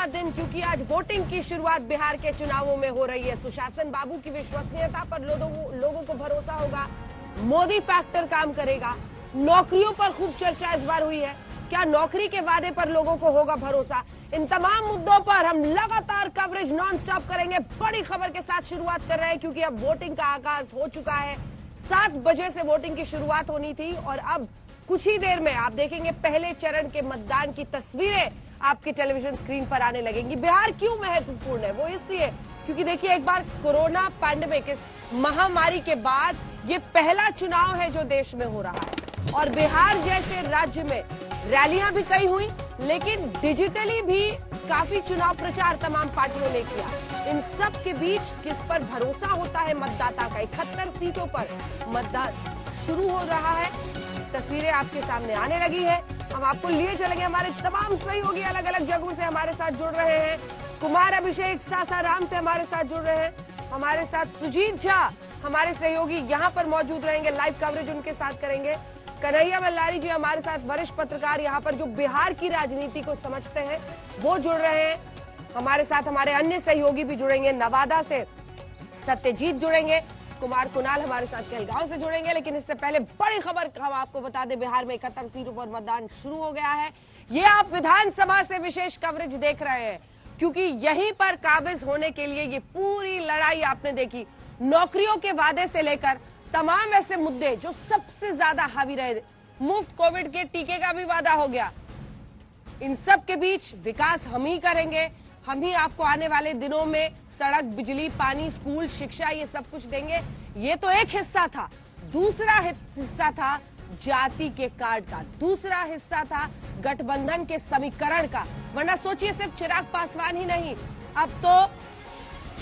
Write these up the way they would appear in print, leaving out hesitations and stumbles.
बड़ा दिन, क्योंकि आज वोटिंग की शुरुआत बिहार के चुनावों में हो रही है। सुशासन बाबू की विश्वसनीयता पर लोगों को भरोसा होगा। मोदी फैक्टर काम करेगा। नौकरियों पर खूब चर्चा इस बार हुई है। क्या नौकरी के वादे पर लोगों को होगा भरोसा? इन तमाम मुद्दों पर हम लगातार कवरेज नॉन स्टॉप करेंगे। बड़ी खबर के साथ शुरुआत कर रहे हैं, क्योंकि अब वोटिंग का आगाज हो चुका है। 7 बजे से वोटिंग की शुरुआत होनी थी और अब कुछ ही देर में आप देखेंगे पहले चरण के मतदान की तस्वीरें आपके टेलीविजन स्क्रीन पर आने लगेंगी। बिहार क्यों महत्वपूर्ण है? वो इसलिए क्योंकि देखिए, एक बार कोरोना पैंडेमिक, इस महामारी के बाद ये पहला चुनाव है जो देश में हो रहा है। और बिहार जैसे राज्य में रैलियां भी कई हुई, लेकिन डिजिटली भी काफी चुनाव प्रचार तमाम पार्टियों ने किया। इन सब के बीच किस पर भरोसा होता है मतदाता का? 71 सीटों पर मतदान शुरू हो रहा है। तस्वीरें आपके सामने आने लगी है। हम आपको लिए चलेंगे। हमारे तमाम सहयोगी अलग अलग जगहों से हमारे साथ जुड़ रहे हैं। कुमार अभिषेक सासाराम से हमारे साथ जुड़ रहे हैं। हमारे साथ सुजीत झा हमारे सहयोगी यहाँ पर मौजूद रहेंगे, लाइव कवरेज उनके साथ करेंगे। कन्हैया बल्लारी जी हमारे साथ, वरिष्ठ पत्रकार यहाँ पर जो बिहार की राजनीति को समझते हैं, वो जुड़ रहे हैं हमारे साथ। हमारे अन्य सहयोगी भी जुड़ेंगे। नवादा से सत्यजीत जुड़ेंगे। कुमार कुणाल हमारे साथ कहलगांव से जुड़ेंगे। लेकिन इससे पहले बड़ी खबर हम आपको बता दें, बिहार में 71 सीटों पर मतदान शुरू हो गया है। ये आप विधानसभा से विशेष कवरेज देख रहे हैं, क्योंकि यहीं पर काबिज होने के लिए ये पूरी लड़ाई आपने देखी। नौकरियों के वादे से लेकर तमाम ऐसे मुद्दे जो सबसे ज्यादा हावी रहे। मुफ्त कोविड के टीके का भी वादा हो गया। इन सब के बीच विकास हम ही करेंगे। हम ही आपको आने वाले दिनों में सड़क, बिजली, पानी, स्कूल, शिक्षा, ये सब कुछ देंगे। ये तो एक हिस्सा था। दूसरा हिस्सा था जाति के कार्ड का। दूसरा हिस्सा था गठबंधन के समीकरण का। वरना सोचिए, सिर्फ चिराग पासवान ही नहीं, अब तो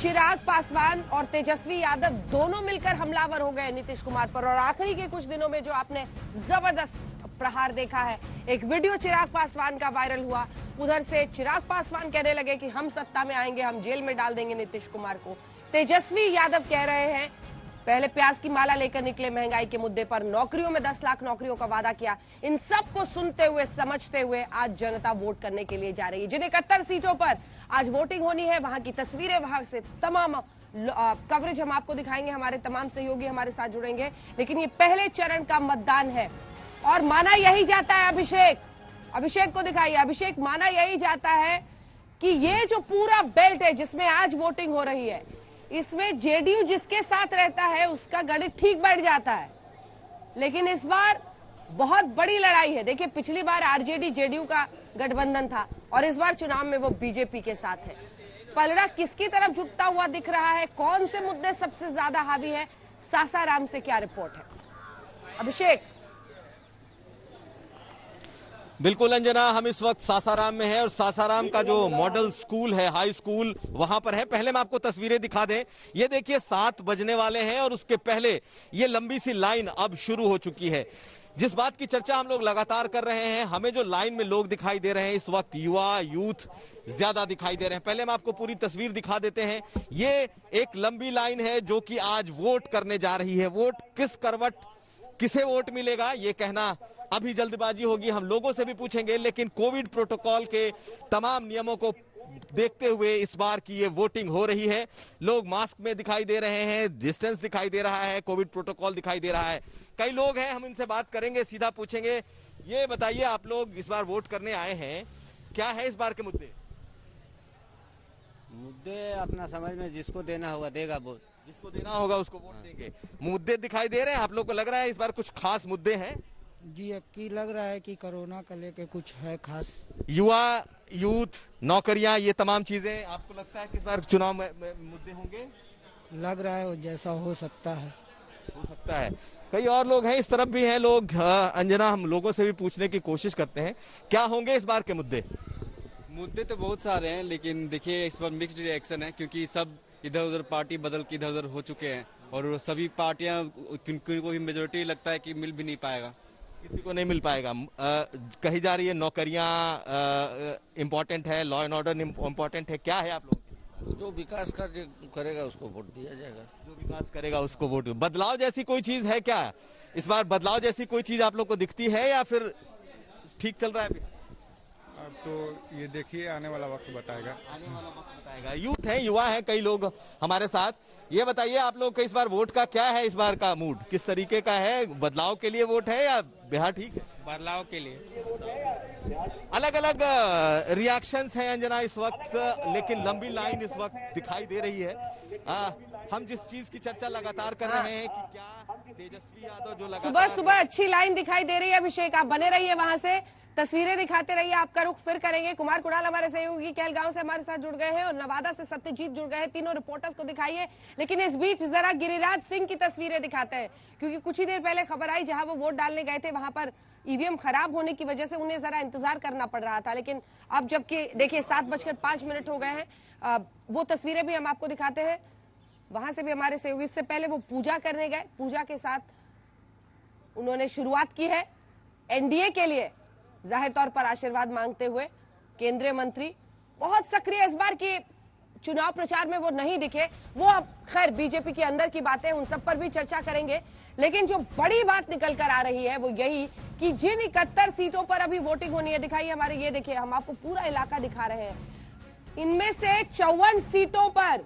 चिराग पासवान और तेजस्वी यादव दोनों मिलकर हमलावर हो गए नीतीश कुमार पर। और आखिरी के कुछ दिनों में जो आपने जबरदस्त प्रहार देखा है, एक वीडियो चिराग पासवान का वायरल हुआ। उधर से चिराग पासवान कहने लगे कि हम सत्ता में आएंगे, हम जेल में डाल देंगे नीतीश कुमार को। तेजस्वी यादव कह रहे हैं, पहले प्याज की माला लेकर निकले महंगाई के मुद्दे पर, नौकरियों में 10 लाख नौकरियों का वादा किया। इन सब को सुनते हुए, समझते हुए आज जनता वोट करने के लिए जा रही है। जिन 71 सीटों पर आज वोटिंग होनी है, वहां की तस्वीरें, वहां से तमाम कवरेज हम आपको दिखाएंगे। हमारे तमाम सहयोगी हमारे साथ जुड़ेंगे। लेकिन ये पहले चरण का मतदान है और माना यही जाता है, अभिषेक को दिखाइए। अभिषेक, माना यही जाता है कि ये जो पूरा बेल्ट है जिसमें आज वोटिंग हो रही है, इसमें जेडीयू जिसके साथ रहता है उसका गणित ठीक बैठ जाता है। लेकिन इस बार बहुत बड़ी लड़ाई है। देखिए, पिछली बार आरजेडी जेडीयू का गठबंधन था और इस बार चुनाव में वो बीजेपी के साथ है। पलड़ा किसकी तरफ झुकता हुआ दिख रहा है? कौन से मुद्दे सबसे ज्यादा हावी है? सासाराम से क्या रिपोर्ट है? अभिषेक। बिल्कुल अंजना, हम इस वक्त सासाराम में हैं और सासाराम का जो मॉडल स्कूल है, हाई स्कूल, वहां पर है। पहले मैं आपको तस्वीरें दिखा दें। ये देखिए, 7 बजने वाले हैं और उसके पहले ये लंबी सी लाइन अब शुरू हो चुकी है। जिस बात की चर्चा हम लोग लगातार कर रहे हैं, हमें जो लाइन में लोग दिखाई दे रहे हैं इस वक्त, युवा, यूथ ज्यादा दिखाई दे रहे हैं। पहले मैं आपको पूरी तस्वीर दिखा देते हैं। ये एक लंबी लाइन है जो कि आज वोट करने जा रही है। वोट किस करवट, किसे वोट मिलेगा, ये कहना अभी जल्दबाजी होगी। हम लोगों से भी पूछेंगे, लेकिन कोविड प्रोटोकॉल के तमाम नियमों को देखते हुए इस बार की ये वोटिंग हो रही है। लोग मास्क में दिखाई दे रहे हैं, डिस्टेंस दिखाई दे रहा है, कोविड प्रोटोकॉल दिखाई दे रहा है। कई लोग हैं, हम इनसे बात करेंगे, सीधा पूछेंगे। ये बताइए, आप लोग इस बार वोट करने आए हैं, क्या है इस बार के मुद्दे? मुद्दे अपना समझ में जिसको देना होगा देगा वोट, जिसको देना होगा उसको वोट देंगे। मुद्दे दिखाई दे रहे हैं आप लोग को? लग रहा है इस बार कुछ खास मुद्दे हैं? जी, अब की लग रहा है कि कोरोना का लेके कुछ है खास। युवा, यूथ, नौकरियां, ये तमाम चीजें आपको लगता है कि इस बार चुनाव में मुद्दे होंगे? लग रहा है जैसा हो सकता है। हो सकता है। कई और लोग हैं, इस तरफ भी हैं लोग। अंजना, हम लोगों से भी पूछने की कोशिश करते हैं, क्या होंगे इस बार के मुद्दे? मुद्दे तो बहुत सारे हैं, लेकिन देखिए इस बार मिक्स्ड रिएक्शन है, क्योंकि सब इधर उधर पार्टी बदल के इधर उधर हो चुके हैं और सभी पार्टियां, किनको भी मेजोरिटी लगता है कि मिल भी नहीं पाएगा, किसी को नहीं मिल पाएगा। कही जा रही है नौकरियां इम्पोर्टेंट है, लॉ एंड ऑर्डर इम्पोर्टेंट है, क्या है आप लोग? जो विकास कार्य करेगा उसको वोट दिया जाएगा। जो विकास करेगा उसको वोट। बदलाव जैसी कोई चीज है क्या इस बार? बदलाव जैसी कोई चीज आप लोग को दिखती है या फिर ठीक चल रहा है अभी? तो ये देखिए आने वाला वक्त बताएगा। आने वाला वक्त बताएगा। यूथ है, युवा है, कई लोग हमारे साथ। ये बताइए आप लोग का इस बार वोट का क्या है, इस बार का मूड किस तरीके का है? बदलाव के लिए वोट है या बिहार ठीक है? बदलाव के लिए। अलग अलग रिएक्शंस हैं अंजना इस वक्त, लेकिन लंबी लाइन इस वक्त दिखाई दे रही है। हम जिस चीज की चर्चा लगातार कर रहे हैं कि क्या तेजस्वी यादव जो लगातार सुबह सुबह अच्छी लाइन दिखाई दे रही है। अभिषेक आप बने रहिए, वहां से तस्वीरें दिखाते रहिए, आपका रुख फिर करेंगे। कुमार कुणाल हमारे सहयोगी कहलगांव से हमारे साथ जुड़ गए हैं और नवादा से सत्यजीत जुड़ गए हैं। तीनों रिपोर्टर्स को दिखाइए, लेकिन इस बीच जरा गिरिराज सिंह की तस्वीरें दिखाते हैं, क्योंकि कुछ ही देर पहले खबर आई जहां वो वोट डालने गए थे वहां पर ईवीएम खराब होने की वजह से उन्हें जरा इंतजार करना पड़ रहा था। लेकिन अब जबकि देखिए 7:05 हो गए हैं, वो तस्वीरें भी हम आपको दिखाते हैं। वहां से भी हमारे सहयोगी, इससे पहले वो पूजा करने गए, पूजा के साथ उन्होंने शुरुआत की है एनडीए के लिए जाहिर तौर पर आशीर्वाद मांगते हुए। केंद्रीय मंत्री बहुत सक्रिय इस बार की चुनाव प्रचार में वो नहीं दिखे, वो अब खैर बीजेपी के अंदर की बातें, उन सब पर भी चर्चा करेंगे। लेकिन जो बड़ी बात निकल कर आ रही है वो यही कि जिन 71 सीटों पर अभी वोटिंग होनी है, दिखाइए हमारे, ये देखिए हम आपको पूरा इलाका दिखा रहे हैं, इनमें से 54 सीटों पर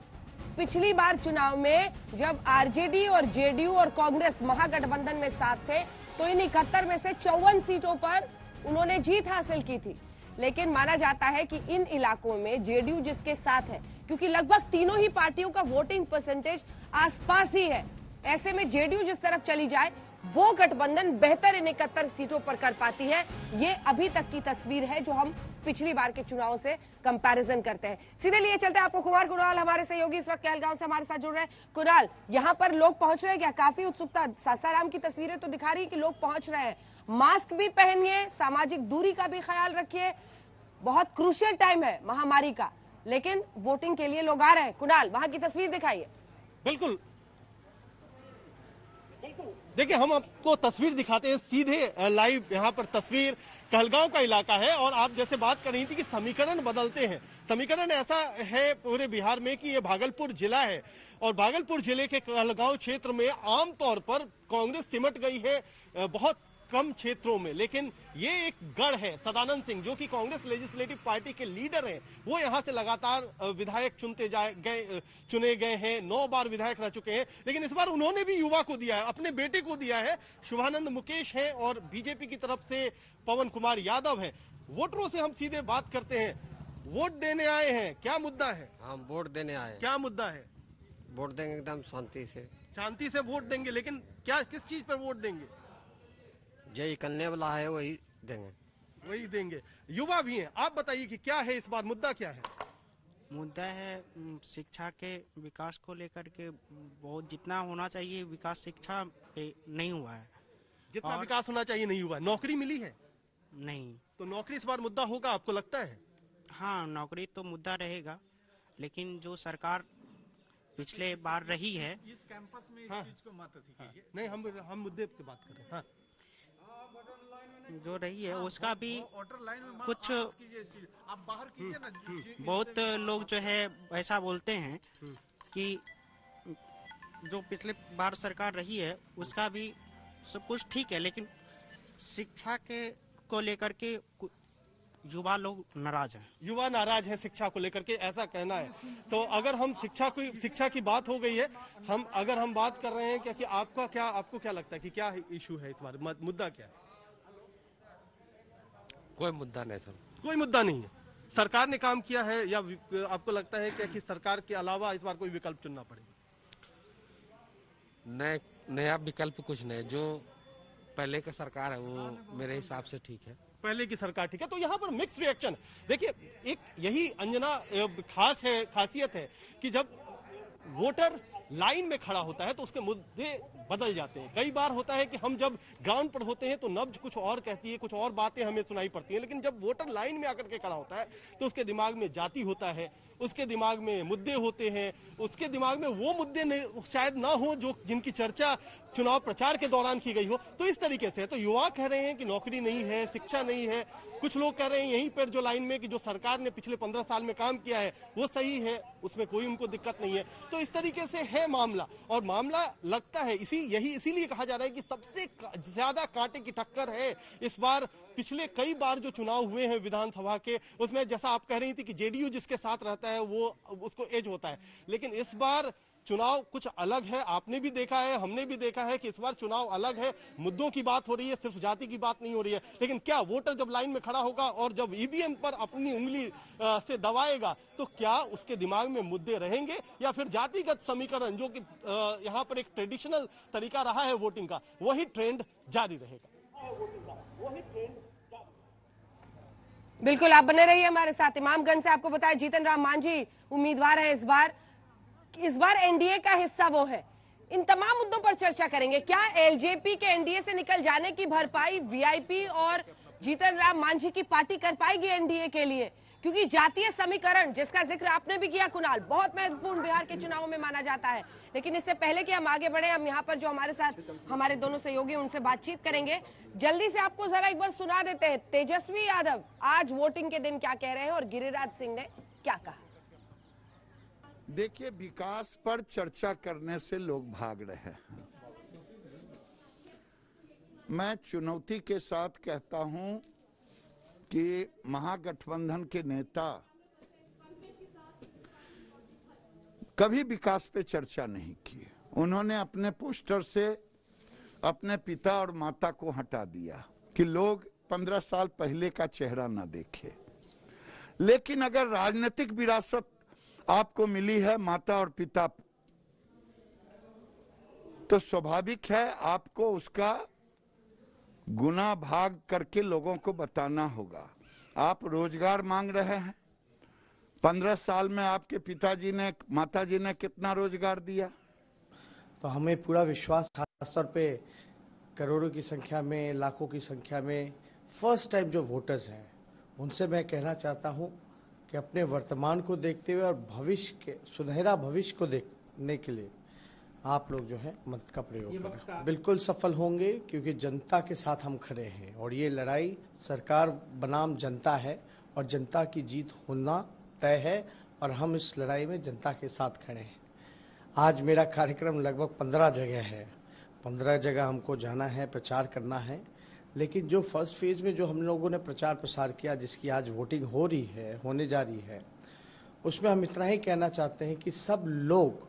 पिछली बार चुनाव में जब आरजेडी और जेडीयू और कांग्रेस महागठबंधन में साथ थे तो इन 71 में से 54 सीटों पर उन्होंने जीत हासिल की थी। लेकिन माना जाता है कि इन इलाकों में जेडीयू जिसके साथ है, क्योंकि लगभग तीनों ही पार्टियों का वोटिंग परसेंटेज आसपास ही है, ऐसे में जेडीयू जिस तरफ चली जाए वो गठबंधन बेहतर इन 71 सीटों पर कर पाती है। ये अभी तक की तस्वीर है जो हम पिछली बार के चुनाव से कंपैरिजन करते हैं। सीधे लिए चलते हैं आपको कुमार कुणाल हमारे सहयोगी इस वक्त कहलगांव से हमारे साथ जुड़ रहे हैं। कुणाल, यहाँ पर लोग पहुंच रहे हैं क्या? काफी उत्सुकता, सासाराम की तस्वीरें तो दिखा रही है कि लोग पहुंच रहे हैं। मास्क भी पहनिए, सामाजिक दूरी का भी ख्याल रखिए, बहुत क्रूशियल टाइम है महामारी का, लेकिन वोटिंग के लिए लोग आ रहे हैं। कुणाल, वहां की तस्वीर दिखाइए। बिल्कुल, देखिए हम आपको तस्वीर दिखाते हैं सीधे लाइव। यहाँ पर तस्वीर कहलगांव का इलाका है और आप जैसे बात कर रही थी कि समीकरण बदलते हैं, समीकरण ऐसा है पूरे बिहार में कि ये भागलपुर जिला है और भागलपुर जिले के कहलगांव क्षेत्र में आमतौर पर कांग्रेस सिमट गई है बहुत कम क्षेत्रों में, लेकिन ये एक गढ़ है। सदानंद सिंह जो कि कांग्रेस लेजिस्लेटिव पार्टी के लीडर हैं, वो यहां से लगातार विधायक चुने गए हैं, 9 बार विधायक रह चुके हैं, लेकिन इस बार उन्होंने भी युवा को दिया है, अपने बेटे को दिया है। शुभानंद मुकेश हैं और बीजेपी की तरफ से पवन कुमार यादव है। वोटरों से हम सीधे बात करते हैं, वोट देने आए हैं, क्या मुद्दा है? हम वोट देने आए। क्या मुद्दा है? वोट देंगे एकदम शांति से। शांति से वोट देंगे, लेकिन क्या किस चीज पर वोट देंगे? जय करने वाला है वही देंगे। वही देंगे। युवा भी हैं, आप बताइए कि क्या है इस बार मुद्दा क्या है? मुद्दा है शिक्षा के विकास को लेकर के, बहुत जितना होना चाहिए विकास शिक्षा पे नहीं हुआ है। जितना विकास होना चाहिए नहीं हुआ। नौकरी मिली है? नहीं। तो नौकरी इस बार मुद्दा होगा आपको लगता है? हाँ, नौकरी तो मुद्दा रहेगा, लेकिन जो सरकार पिछले बार रही है इस कैंपस में इस चीज को मत कीजिए। नहीं, हम मुद्दे पे बात कर रहे हैं। हाँ। जो रही है उसका भी कुछ आप बाहर कीजिए ना। बहुत लोग जो है ऐसा बोलते हैं कि जो पिछले बार सरकार रही है उसका भी सब कुछ ठीक है, लेकिन शिक्षा के को लेकर के युवा लोग नाराज हैं। युवा नाराज हैं शिक्षा को लेकर के, ऐसा कहना है। तो अगर हम शिक्षा की बात हो गई है, अगर हम बात कर रहे हैं कि आपको क्या लगता है कि क्या इशू है इस बार, मुद्दा क्या है? कोई मुद्दा नहीं सर। कोई मुद्दा नहीं है। सरकार ने काम किया है या आपको लगता है कि सरकार के अलावा इस बार कोई विकल्प चुनना पड़ेगा? नया विकल्प कुछ नहीं, जो पहले का सरकार है वो मेरे हिसाब से ठीक है। पहले की सरकार ठीक है। तो यहाँ पर मिक्स रिएक्शन। देखिए, एक यही अंजना खासियत है कि जब वोटर लाइन में खड़ा होता है तो उसके मुद्दे बदल जाते हैं। कई बार होता है कि हम जब ग्राउंड पर होते हैं तो नब्ज कुछ और कहती है, कुछ और बातें हमें सुनाई पड़ती हैं, लेकिन जब वोटर लाइन में आकर के खड़ा होता है तो उसके दिमाग में जाति होता है, उसके दिमाग में मुद्दे होते हैं, उसके दिमाग में वो मुद्दे शायद ना हो जो जिनकी चर्चा चुनाव प्रचार के दौरान की गई हो। तो इस तरीके से तो युवा कह रहे हैं कि नौकरी नहीं है, शिक्षा नहीं है। कुछ लोग कह रहे हैं यहीं पर जो लाइन में कि जो सरकार ने पिछले 15 साल में काम किया है वो सही है, उसमें कोई उनको दिक्कत नहीं है। तो इस तरीके से है मामला, और मामला लगता है इसी यही इसीलिए कहा जा रहा है कि सबसे ज्यादा कांटे की टक्कर है इस बार। पिछले कई बार जो चुनाव हुए हैं विधानसभा के, उसमें जैसा आप कह रही थी कि जेडीयू जिसके साथ रहता है वो उसको एज होता है, लेकिन इस बार चुनाव कुछ अलग है। आपने भी देखा है, हमने भी देखा है कि इस बार चुनाव अलग है। मुद्दों की बात हो रही है, सिर्फ जाति की बात नहीं हो रही है। लेकिन क्या वोटर जब लाइन में खड़ा होगा और जब ईवीएम पर अपनी उंगली से दबाएगा तो क्या उसके दिमाग में मुद्दे रहेंगे, या फिर जातिगत समीकरण जो कि यहाँ पर एक ट्रेडिशनल तरीका रहा है वोटिंग का, वही ट्रेंड जारी रहेगा? बिल्कुल, आप बने रहिए हमारे साथ। इमामगंज से आपको बताया जीतन राम मांझी उम्मीदवार है इस बार एनडीए का हिस्सा वो है। इन तमाम मुद्दों पर चर्चा करेंगे। क्या एलजेपी के एनडीए से निकल जाने की भरपाई वीआईपी और जीतन राम मांझी की पार्टी कर पाएगी एनडीए के लिए? क्योंकि जातीय समीकरण जिसका जिक्र आपने भी किया कुणाल, बहुत महत्वपूर्ण बिहार के चुनावों में माना जाता है। लेकिन इससे पहले कि हम आगे बढ़े, हम यहाँ पर जो हमारे साथ हमारे दोनों सहयोगी उनसे बातचीत करेंगे। जल्दी से आपको जरा एक बार सुना देते हैं तेजस्वी यादव आज वोटिंग के दिन क्या कह रहे हैं और गिरिराज सिंह ने क्या कहा। देखिए, विकास पर चर्चा करने से लोग भाग रहे हैं। मैं चुनौती के साथ कहता हूं कि महागठबंधन के नेता कभी विकास पे चर्चा नहीं की। उन्होंने अपने पोस्टर से अपने पिता और माता को हटा दिया कि लोग 15 साल पहले का चेहरा न देखे। लेकिन अगर राजनीतिक विरासत आपको मिली है माता और पिता, तो स्वाभाविक है आपको उसका गुना भाग करके लोगों को बताना होगा। आप रोजगार मांग रहे हैं, 15 साल में आपके पिताजी ने माताजी ने कितना रोजगार दिया? तो हमें पूरा विश्वास, खासतौर पे करोड़ों की संख्या में, लाखों की संख्या में फर्स्ट टाइम जो वोटर्स हैं, उनसे मैं कहना चाहता हूं कि अपने वर्तमान को देखते हुए और भविष्य के सुनहरा भविष्य को देखने के लिए आप लोग जो है मत का प्रयोग करें। बिल्कुल सफल होंगे, क्योंकि जनता के साथ हम खड़े हैं और ये लड़ाई सरकार बनाम जनता है और जनता की जीत होना तय है और हम इस लड़ाई में जनता के साथ खड़े हैं। आज मेरा कार्यक्रम लगभग 15 जगह है, 15 जगह हमको जाना है, प्रचार करना है। लेकिन जो फर्स्ट फेज में जो हम लोगों ने प्रचार प्रसार किया, जिसकी आज वोटिंग हो रही है, होने जा रही है, उसमें हम इतना ही कहना चाहते हैं कि सब लोग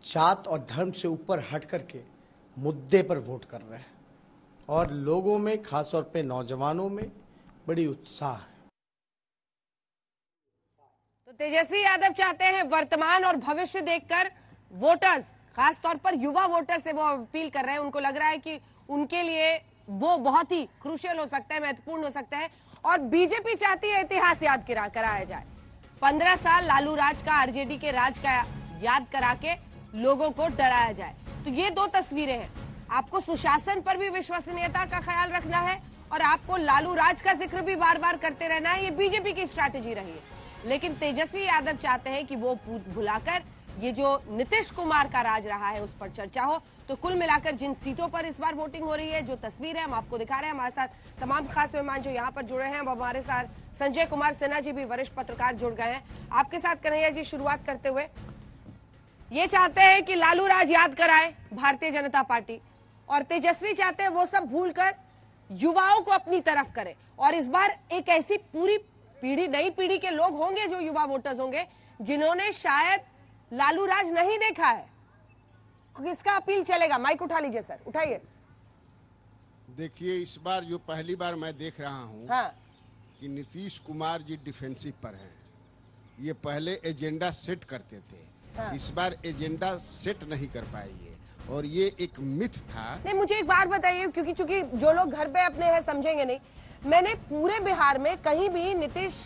जात और धर्म से ऊपर हट करके मुद्दे पर वोट कर रहे हैं और लोगों में, खासतौर पे नौजवानों में बड़ी उत्साह है। तो तेजस्वी यादव चाहते हैं वर्तमान और भविष्य देखकर वोटर्स, खासतौर पर युवा वोटर्स से वो अपील कर रहे हैं। उनको लग रहा है कि उनके लिए वो बहुत ही क्रूशियल हो सकता है, महत्वपूर्ण हो सकता है। और बीजेपी चाहती है इतिहास याद कराया जाए। 15 साल लालू राज का, आरजेडी के राज का याद करा के लोगों को डराया जाए। तो ये दो तस्वीरें हैं। आपको सुशासन पर भी विश्वसनीयता का ख्याल रखना है और आपको लालू राज का जिक्र भी बार बार करते रहना है। ये बीजेपी की स्ट्रैटेजी रही है। लेकिन तेजस्वी यादव चाहते हैं कि वो भुलाकर ये जो नीतीश कुमार का राज रहा है उस पर चर्चा हो। तो कुल मिलाकर जिन सीटों पर इस बार वोटिंग हो रही है, जो तस्वीर है हम आपको दिखा रहे हैं। हमारे साथ तमाम खास मेहमान जो यहाँ पर जुड़े हैं, हमारे साथ संजय कुमार सिन्हा जी भी वरिष्ठ पत्रकार जुड़ गए हैं। आपके साथ कन्हैया जी शुरुआत करते हुए, ये चाहते हैं कि लालू राज याद कराए भारतीय जनता पार्टी और तेजस्वी चाहते हैं वो सब भूलकर युवाओं को अपनी तरफ करे। और इस बार एक ऐसी पूरी पीढ़ी, नई पीढ़ी के लोग होंगे जो युवा वोटर्स होंगे जिन्होंने शायद लालू राज नहीं देखा है। किसका अपील चलेगा? माइक उठा लीजिए सर, उठाइए। देखिए, इस बार जो पहली बार मैं देख रहा हूं कि नीतीश कुमार जी डिफेंसिव पर हैं। ये पहले एजेंडा सेट करते थे, इस बार एजेंडा सेट नहीं कर पाएंगे और ये एक मिथ था। नहीं, मुझे एक बात बताइए, क्योंकि चूंकि जो लोग घर पे अपने हैं समझेंगे नहीं, मैंने पूरे बिहार में कहीं भी नीतीश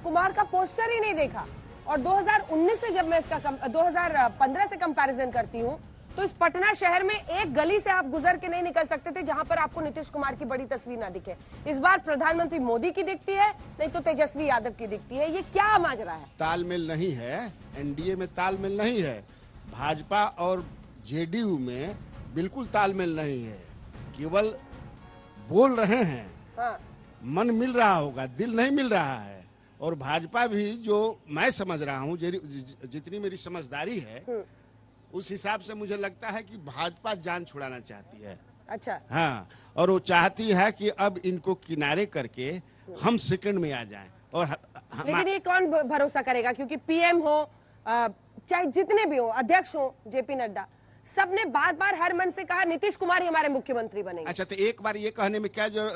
कुमार का पोस्टर ही नहीं देखा। और 2019 से जब मैं इसका 2015 से कंपैरिजन करती हूँ, तो इस पटना शहर में एक गली से आप गुजर के नहीं निकल सकते थे जहां पर आपको नीतीश कुमार की बड़ी तस्वीर ना दिखे। इस बार प्रधानमंत्री मोदी की दिखती है, नहीं तो तेजस्वी यादव की दिखती है। ये क्या माजरा है? तालमेल नहीं है, एनडीए में तालमेल नहीं है, भाजपा और जेडीयू में बिल्कुल तालमेल नहीं है। केवल बोल रहे हैं, मन मिल रहा होगा, दिल नहीं मिल रहा है। और भाजपा भी, जो मैं समझ रहा हूँ, जितनी मेरी समझदारी है, उस हिसाब से मुझे लगता है कि भाजपा जान छुड़ाना चाहती है। अच्छा। हाँ, और वो चाहती है कि अब इनको किनारे करके हम सेकंड में आ जाएं। और लेकिन ये कौन भरोसा करेगा, क्योंकि पीएम हो चाहे जितने भी हो, अध्यक्ष हो जेपी नड्डा, सबने बार बार हर मन से कहा नीतीश कुमार ही हमारे मुख्यमंत्री बनेंगे। अच्छा, तो एक बार ये कहने में क्या जो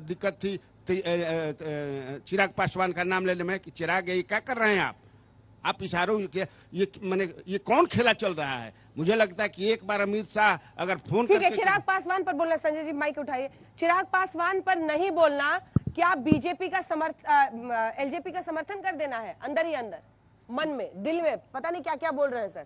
दिक्कत थी चिराग पासवान का नाम लेने में कि चिराग ये क्या कर रहे हैं आप इशारों के ये कौन खेला चल रहा है? मुझे लगता है कि एक बार अमित शाह अगर फोन ठीक है, चिराग पासवान पर बोलना, संजय जी माइक उठाइए, चिराग पासवान पर नहीं बोलना, क्या बीजेपी का एलजेपी का समर्थन कर देना है अंदर ही अंदर, मन में, दिल में, पता नहीं क्या क्या बोल रहे हैं सर?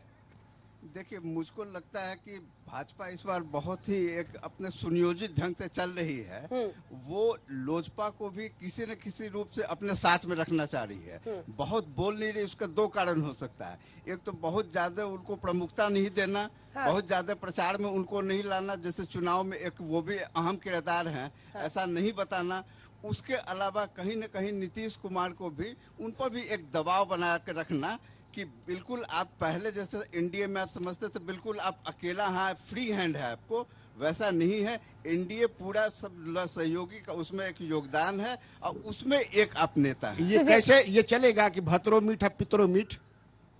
देखिए, मुझको लगता है कि भाजपा इस बार बहुत ही एक अपने सुनियोजित ढंग से चल रही है। वो लोजपा को भी किसी न किसी रूप से अपने साथ में रखना चाह रही है। बहुत बोल नहीं रही, उसका दो कारण हो सकता है। एक तो बहुत ज्यादा उनको प्रमुखता नहीं देना, बहुत ज्यादा प्रचार में उनको नहीं लाना, जैसे चुनाव में एक वो भी अहम किरदार है, ऐसा नहीं बताना। उसके अलावा कहीं न कहीं नीतीश कुमार को भी, उन पर भी एक दबाव बना के रखना कि बिल्कुल आप पहले जैसे एनडीए में आप समझते थे बिल्कुल आप अकेला हैं, फ्री हैंड है आपको, वैसा नहीं है। एनडीए पूरा सब सहयोगी का उसमें एक योगदान है और उसमें एक आप नेता है। ये कैसे ये चलेगा कि भतरो मीठ है पितरो मीठ?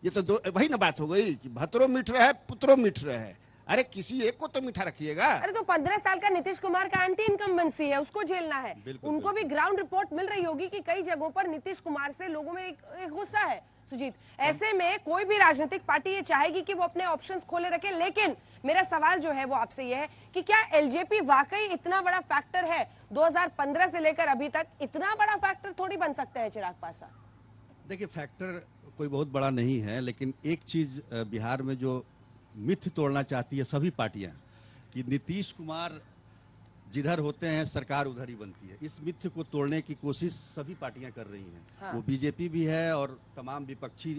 ये तो दो वही ना बात हो गई कि भतरो मीठ रहे पुत्रो मीठ रहे। अरे किसी एक को तो मीठा रखिएगा। अरे तो 15 साल का नीतीश कुमार का एंटी इनकम्बेंसी है, उसको झेलना है। उनको भी ग्राउंड रिपोर्ट मिल रही होगी कि कई जगहों पर नीतीश कुमार से लोगों में एक गुस्सा है। सुजीत, ऐसे में कोई भी राजनीतिक पार्टी ये चाहेगी कि वो अपने ऑप्शंस खोले रखे, लेकिन मेरा सवाल जो है वो आपसे ये है कि क्या एलजेपी वाकई इतना बड़ा फैक्टर है? 2015 से लेकर अभी तक इतना बड़ा फैक्टर थोड़ी बन सकता है चिराग पासवान। देखिए, फैक्टर कोई बहुत बड़ा नहीं है, लेकिन एक चीज बिहार में जो मिथ तोड़ना चाहती है सभी पार्टियां कि नीतीश कुमार जिधर होते हैं सरकार उधर ही बनती है, इस मिथ को तोड़ने की कोशिश सभी पार्टियां कर रही हैं। हाँ। वो बीजेपी भी है और तमाम विपक्षी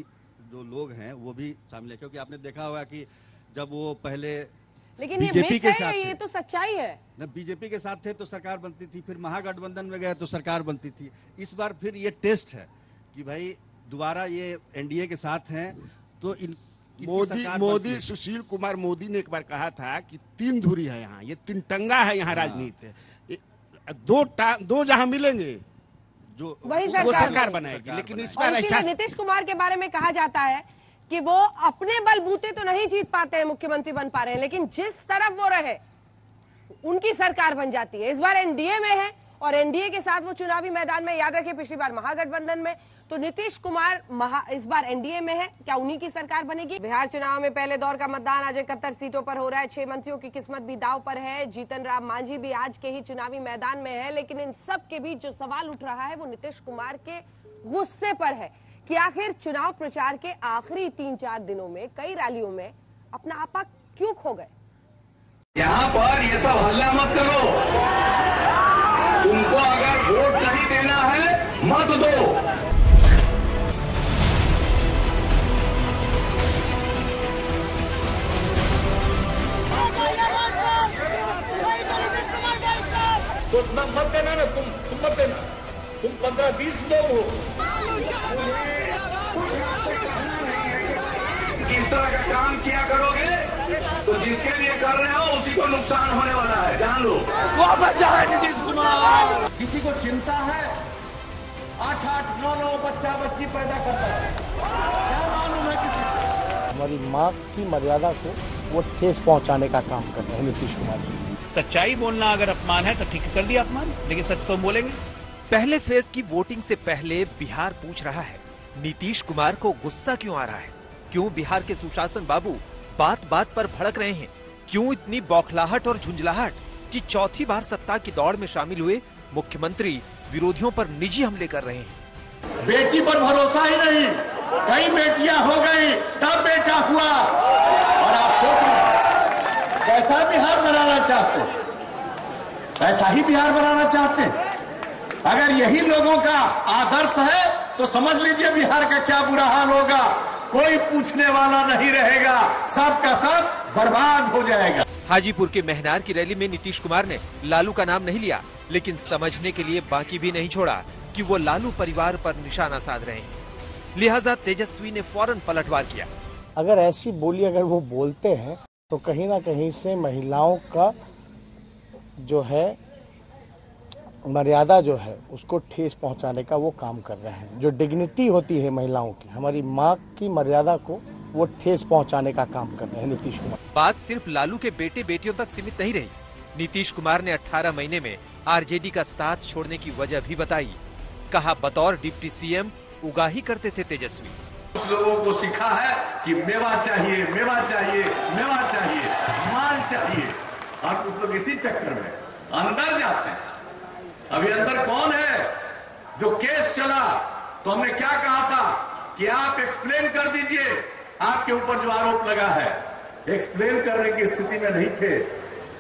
जो लोग हैं वो भी शामिल है, क्योंकि आपने देखा होगा कि जब वो पहले लेकिन बीजेपी के साथ ये तो सच्चाई है ना, बीजेपी के साथ थे तो सरकार बनती थी, फिर महागठबंधन में गए तो सरकार बनती थी। इस बार फिर ये टेस्ट है कि भाई दोबारा ये एनडीए के साथ हैं तो इन मोदी सुशील कुमार मोदी ने एक बार कहा था कि तीन धुरी है यहाँ, ये तीन टंगा है यहाँ राजनीति, दो जहाँ मिलेंगे जो वही वो सरकार बनाएगी। लेकिन इस बार ऐसा नीतीश कुमार के बारे में कहा जाता है कि वो अपने बलबूते तो नहीं जीत पाते हैं, मुख्यमंत्री बन पा रहे हैं, लेकिन जिस तरफ वो रहे उनकी सरकार बन जाती है। इस बार एनडीए में है और एनडीए के साथ वो चुनावी मैदान में, याद रखिए पिछली बार महागठबंधन में, तो नीतीश कुमार इस बार एनडीए में है, क्या उन्हीं की सरकार बनेगी? बिहार चुनाव में पहले दौर का मतदान आज 71 सीटों पर हो रहा है। 6 मंत्रियों की किस्मत भी दांव पर है। जीतन राम मांझी भी आज के ही चुनावी मैदान में है, लेकिन इन सब के बीच जो सवाल उठ रहा है वो नीतीश कुमार के गुस्से पर है कि आखिर चुनाव प्रचार के आखिरी 3-4 दिनों में कई रैलियों में अपना आपा क्यों खो गए? यहाँ पर ये सब हल्ला मत करो, तुमको अगर वोट नहीं देना है मत दो। तो मत देना ना, तुम मत देना, तुम 15-20 लोग हो। इस तरह का काम किया करोगे तो जिसके लिए कर रहे हो उसी को नुकसान होने वाला है, जान लो। वापस जाए नीतीश कुमार। किसी को चिंता है 8-8, 9-9 बच्चा बच्ची पैदा करता है, क्या मालूम है किसी को? हमारी माँ की मर्यादा को वो ठेस पहुंचाने का काम कर रहे हैं नीतीश कुमार जी। सच्चाई बोलना अगर अपमान है तो ठीक कर दिया अपमान, लेकिन सच तो बोलेंगे। पहले फेज की वोटिंग से पहले बिहार पूछ रहा है नीतीश कुमार को गुस्सा क्यों आ रहा है? क्यों बिहार के सुशासन बाबू बात बात पर भड़क रहे हैं? क्यों इतनी बौखलाहट और झुंझलाहट कि चौथी बार सत्ता की दौड़ में शामिल हुए मुख्यमंत्री विरोधियों पर निजी हमले कर रहे हैं? बेटी पर भरोसा ही नहीं, कई बेटियां हो गई तब बेटा हुआ। और आप सोच रहे कैसा बिहार बनाना चाहते, ऐसा ही बिहार बनाना चाहते। अगर यही लोगों का आदर्श है तो समझ लीजिए बिहार का क्या बुरा हाल होगा। कोई पूछने वाला नहीं रहेगा, सब का सब बर्बाद हो जाएगा। हाजीपुर के महनार की रैली में नीतीश कुमार ने लालू का नाम नहीं लिया, लेकिन समझने के लिए बाकी भी नहीं छोड़ा कि वो लालू परिवार पर निशाना साध रहे हैं। लिहाजा तेजस्वी ने फौरन पलटवार किया। अगर ऐसी बोली अगर वो बोलते हैं तो कहीं ना कहीं से महिलाओं का जो है मर्यादा जो है उसको ठेस पहुंचाने का वो काम कर रहे हैं। जो डिग्निटी होती है महिलाओं की, हमारी माँ की मर्यादा को वो ठेस पहुंचाने का काम कर रहे हैं नीतीश कुमार। बात सिर्फ लालू के बेटे बेटियों तक सीमित नहीं रही। नीतीश कुमार ने 18 महीने में आरजेडी का साथ छोड़ने की वजह भी बताई। कहा बतौर डिप्टी सीएम उगाही करते थे तेजस्वी। कुछ लोगों को सिखा है कि मेवा चाहिए, मेवा चाहिए, मेवा चाहिए, माल चाहिए, और कुछ लोग इसी चक्कर में अंदर जाते हैं। अभी अंदर कौन है? जो केस चला तो हमने क्या कहा था कि आप एक्सप्लेन कर दीजिए, आपके ऊपर जो आरोप लगा है। एक्सप्लेन करने की स्थिति में नहीं थे,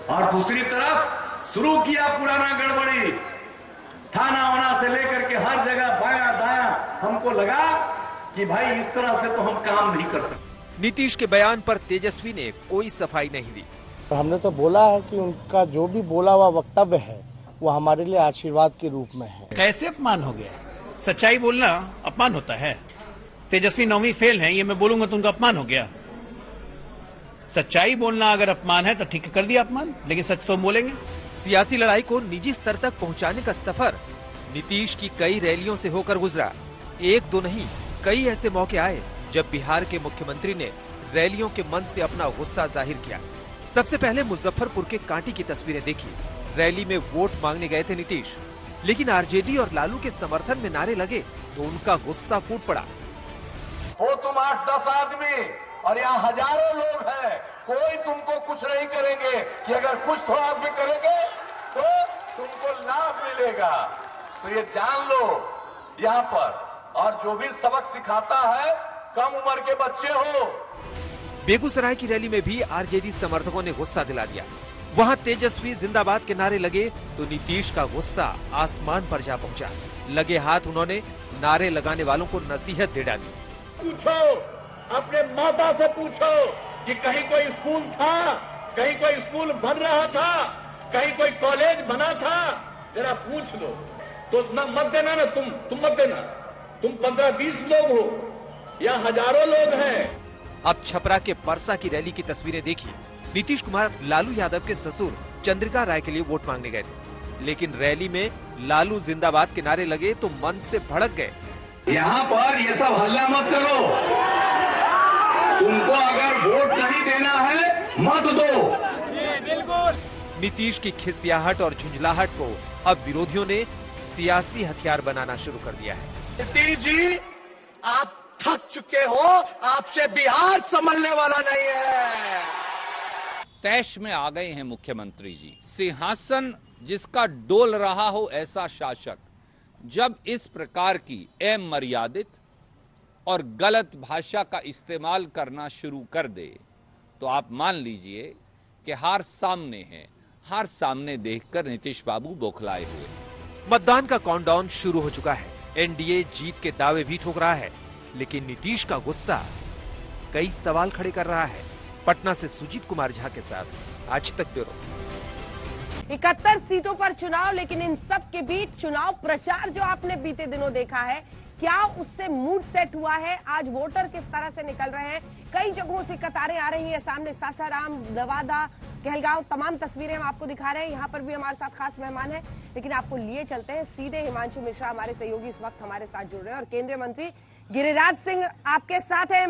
और दूसरी तरफ शुरू किया पुराना गड़बड़ी। थाना वाना से लेकर के हर जगह बाया दाया हमको लगा कि भाई इस तरह से तो हम काम नहीं कर सकते। नीतीश के बयान पर तेजस्वी ने कोई सफाई नहीं दी। तो हमने तो बोला है कि उनका जो भी बोला हुआ वक्तव्य है वो हमारे लिए आशीर्वाद के रूप में है। कैसे अपमान हो गया? सच्चाई बोलना अपमान होता है? तेजस्वी 9वीं फेल है, ये मैं बोलूंगा तो उनका अपमान हो गया। सच्चाई बोलना अगर अपमान है तो ठीक कर दिया अपमान, लेकिन सच तो बोलेंगे। सियासी लड़ाई को निजी स्तर तक पहुंचाने का सफर नीतीश की कई रैलियों से होकर गुजरा। एक दो नहीं, कई ऐसे मौके आए जब बिहार के मुख्यमंत्री ने रैलियों के मंच से अपना गुस्सा जाहिर किया। सबसे पहले मुजफ्फरपुर के कांटी की तस्वीरें देखी। रैली में वोट मांगने गए थे नीतीश, लेकिन आरजेडी और लालू के समर्थन में नारे लगे तो उनका गुस्सा फूट पड़ा। हो तुम 8-10 आदमी और यहाँ हजारों लोग हैं, कोई तुमको कुछ नहीं करेंगे कि अगर कुछ थोड़ा भी करेंगे तो तुमको लाभ मिलेगा। तो ये जान लो यहाँ पर, और जो भी सबक सिखाता है कम उम्र के बच्चे हो। बेगूसराय की रैली में भी आरजेडी समर्थकों ने गुस्सा दिला दिया। वहां तेजस्वी जिंदाबाद के नारे लगे तो नीतीश का गुस्सा आसमान पर जा पहुंचा। लगे हाथ उन्होंने नारे लगाने वालों को नसीहत दे डाली। पूछो, अपने माता से पूछो कि कहीं कोई स्कूल था, कहीं कोई स्कूल बन रहा था, कहीं कोई कॉलेज बना था, जरा पूछ लो। तो न मत देना ना, तुम मत देना। तुम 15-20 लोग हो या हजारों लोग हैं। अब छपरा के परसा की रैली की तस्वीरें देखी। नीतीश कुमार लालू यादव के ससुर चंद्रिका राय के लिए वोट मांगने गए थे, लेकिन रैली में लालू जिंदाबाद के नारे लगे तो मन से भड़क गए। यहाँ पर ये सब हल्ला मत करो, तुमको अगर वोट नहीं देना है मत दो। बिल्कुल। नीतीश की खिसियाहट और झुंझलाहट को अब विरोधियों ने सियासी हथियार बनाना शुरू कर दिया है। नीतीश जी, आप थक चुके हो, आपसे बिहार संभलने वाला नहीं है। तैश में आ गए हैं मुख्यमंत्री जी। सिंहासन जिसका डोल रहा हो ऐसा शासक जब इस प्रकार की अमर्यादित और गलत भाषा का इस्तेमाल करना शुरू कर दे तो आप मान लीजिए कि हार सामने है। हार सामने देखकर नीतीश बाबू बौखलाए हुए। मतदान का काउंटडाउन शुरू हो चुका है। एनडीए जीत के दावे भी ठोक रहा है, लेकिन नीतीश का गुस्सा कई सवाल खड़े कर रहा है। पटना से सुजीत कुमार झा के साथ आज तक ब्यूरो। 71 सीटों पर चुनाव, लेकिन इन सब के बीच चुनाव प्रचार जो आपने बीते दिनों देखा है, क्या उससे मूड सेट हुआ है? आज वोटर किस तरह से निकल रहे हैं? कई जगहों से कतारें आ रही हैं सामने। सासाराम, नवादा, कहलगांव, तमाम तस्वीरें हम आपको दिखा रहे हैं। यहाँ पर भी हमारे साथ खास मेहमान हैं, लेकिन आपको लिए चलते हैं सीधे। हिमांशु मिश्रा हमारे सहयोगी इस वक्त हमारे साथ जुड़ रहे हैं और केंद्रीय मंत्री गिरिराज सिंह आपके साथ है।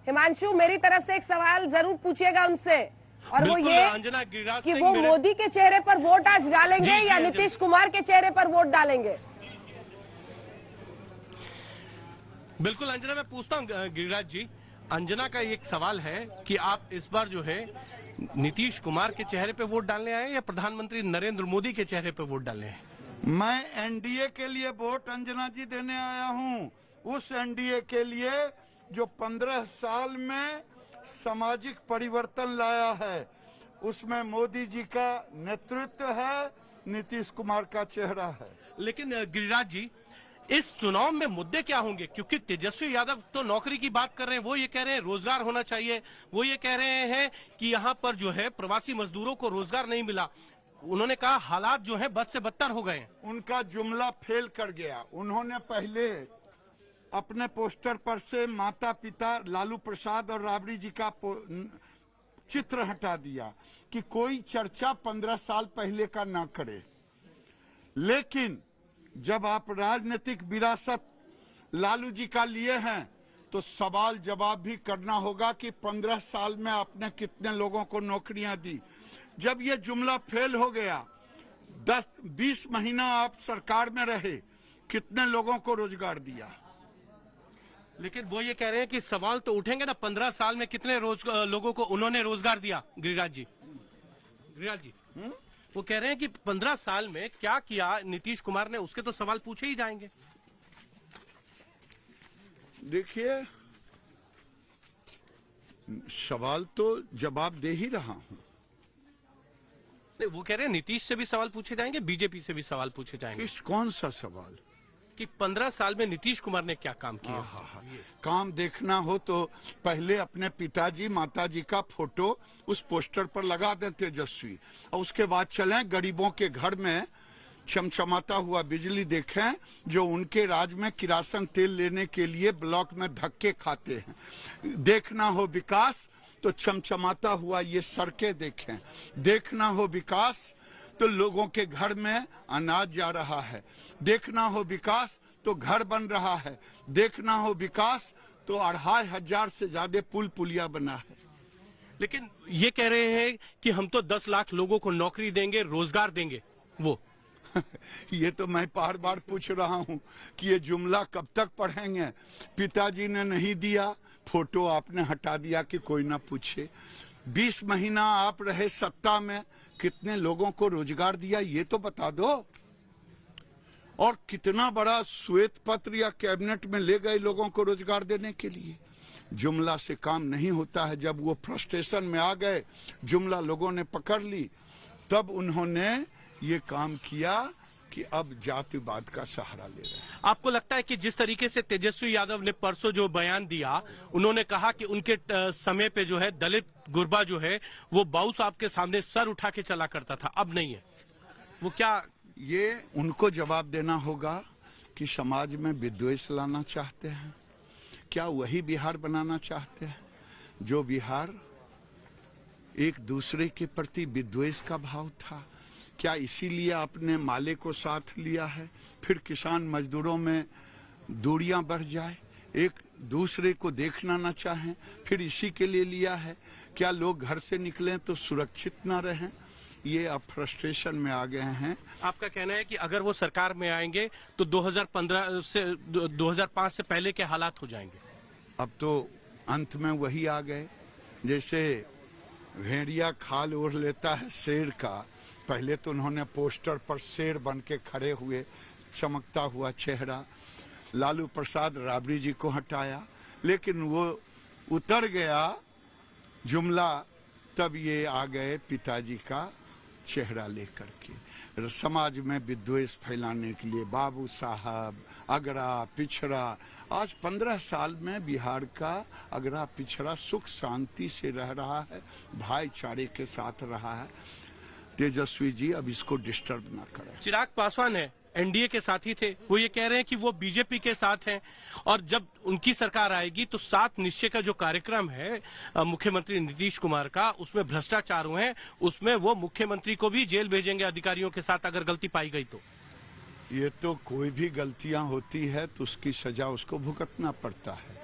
हिमांशु, मेरी तरफ से एक सवाल जरूर पूछिएगा उनसे, और वो ये कि वो मोदी के चेहरे पर वोट आज डालेंगे या नीतीश कुमार के चेहरे पर वोट डालेंगे? बिल्कुल अंजना, मैं पूछता हूँ गिरिराज जी, अंजना का एक सवाल है कि आप इस बार जो है नीतीश कुमार के चेहरे पे वोट डालने आए या प्रधानमंत्री नरेंद्र मोदी के चेहरे पे वोट डालने आए? मैं एनडीए के लिए वोट अंजना जी देने आया हूँ। उस एनडीए के लिए जो 15 साल में सामाजिक परिवर्तन लाया है, उसमें मोदी जी का नेतृत्व है, नीतीश कुमार का चेहरा है। लेकिन गिरिराज जी, इस चुनाव में मुद्दे क्या होंगे? क्योंकि तेजस्वी यादव तो नौकरी की बात कर रहे हैं, वो ये कह रहे हैं रोजगार होना चाहिए, वो ये कह रहे हैं कि यहाँ पर जो है प्रवासी मजदूरों को रोजगार नहीं मिला। उन्होंने कहा हालात जो है बद से बदतर हो गए। उनका जुमला फेल कर गया। उन्होंने पहले अपने पोस्टर पर से माता पिता लालू प्रसाद और राबड़ी जी का चित्र हटा दिया कि कोई चर्चा 15 साल पहले का ना करे। लेकिन जब आप राजनीतिक विरासत लालू जी का लिए हैं तो सवाल जवाब भी करना होगा कि 15 साल में आपने कितने लोगों को नौकरियां दी। जब ये जुमला फेल हो गया, 10-20 महीना आप सरकार में रहे, कितने लोगों को रोजगार दिया? लेकिन वो ये कह रहे हैं कि सवाल तो उठेंगे ना, 15 साल में कितने लोगों को उन्होंने रोजगार दिया? गिरिराज जी वो कह रहे हैं कि 15 साल में क्या किया नीतीश कुमार ने, उसके तो सवाल पूछे ही जाएंगे। देखिए, सवाल तो जवाब दे ही रहा हूं। नहीं, वो कह रहे हैं नीतीश से भी सवाल पूछे जाएंगे, बीजेपी से भी सवाल पूछे जाएंगे। कौन सा सवाल? कि 15 साल में नीतीश कुमार ने क्या काम किया? काम देखना हो तो पहले अपने पिताजी माताजी का फोटो उस पोस्टर पर लगा दें तेजस्वी, और उसके बाद चलें गरीबों के घर में चमचमाता हुआ बिजली देखें, जो उनके राज में किरासन तेल लेने के लिए ब्लॉक में धक्के खाते हैं। देखना हो विकास तो चमचमाता हुआ ये सड़कें देखें। देखना हो विकास तो लोगों के घर में अनाज जा रहा है। देखना हो विकास तो घर बन रहा है। देखना हो विकास तो 2500 से ज्यादा पुल पुलिया बना है। लेकिन ये कह रहे हैं कि हम तो 10 लाख लोगों को नौकरी देंगे, रोजगार देंगे। वो ये तो मैं बार बार पूछ रहा हूँ कि ये जुमला कब तक पढ़ेंगे? पिताजी ने नहीं दिया, फोटो आपने हटा दिया कि कोई ना पूछे। 20 महीना आप रहे सत्ता में, कितने लोगों को रोजगार दिया ये तो बता दो। और कितना बड़ा श्वेत पत्र या कैबिनेट में ले गए लोगों को रोजगार देने के लिए। जुमला से काम नहीं होता है। जब वो फ्रस्ट्रेशन में आ गए, जुमला लोगों ने पकड़ ली, तब उन्होंने ये काम किया कि अब जातिवाद का सहारा ले रहे हैं। आपको लगता है कि जिस तरीके से तेजस्वी यादव ने परसों जो बयान दिया, उन्होंने कहा कि उनके समय पे जो है दलित गुरबा जो है वो बाऊ साहब के सामने सर उठा के चला करता था, अब नहीं है, वो क्या? ये उनको जवाब देना होगा कि समाज में विद्वेष लाना चाहते हैं। क्या वही बिहार बनाना चाहते हैं जो बिहार एक दूसरे के प्रति विद्वेष का भाव था? क्या इसीलिए आपने माले को साथ लिया है? फिर किसान मजदूरों में दूरियां बढ़ जाए, एक दूसरे को देखना ना चाहें, फिर इसी के लिए लिया है? क्या लोग घर से निकलें तो सुरक्षित ना रहें? ये अब फ्रस्ट्रेशन में आ गए हैं। आपका कहना है कि अगर वो सरकार में आएंगे तो 2015 से 2005 से पहले के हालात हो जाएंगे? अब तो अंत में वही आ गए। जैसे भेड़िया खाल ओढ़ लेता है शेर का, पहले तो उन्होंने पोस्टर पर शेर बन के खड़े हुए, चमकता हुआ चेहरा। लालू प्रसाद राबड़ी जी को हटाया, लेकिन वो उतर गया जुमला, तब ये आ गए पिताजी का चेहरा लेकर के समाज में विद्वेष फैलाने के लिए। बाबू साहब, अगरा पिछड़ा, आज 15 साल में बिहार का अगरा पिछड़ा सुख शांति से रह रहा है, भाईचारे के साथ रहा है। तेजस्वी जी अब इसको डिस्टर्ब ना करें। चिराग पासवान है, एनडीए के साथी थे, वो ये कह रहे हैं कि वो बीजेपी के साथ हैं और जब उनकी सरकार आएगी तो 7 निश्चय का जो कार्यक्रम है मुख्यमंत्री नीतीश कुमार का, उसमें भ्रष्टाचार हुए हैं, उसमें वो मुख्यमंत्री को भी जेल भेजेंगे अधिकारियों के साथ अगर गलती पाई गई तो। ये तो कोई भी गलतियां होती है तो उसकी सजा उसको भुगतना पड़ता है।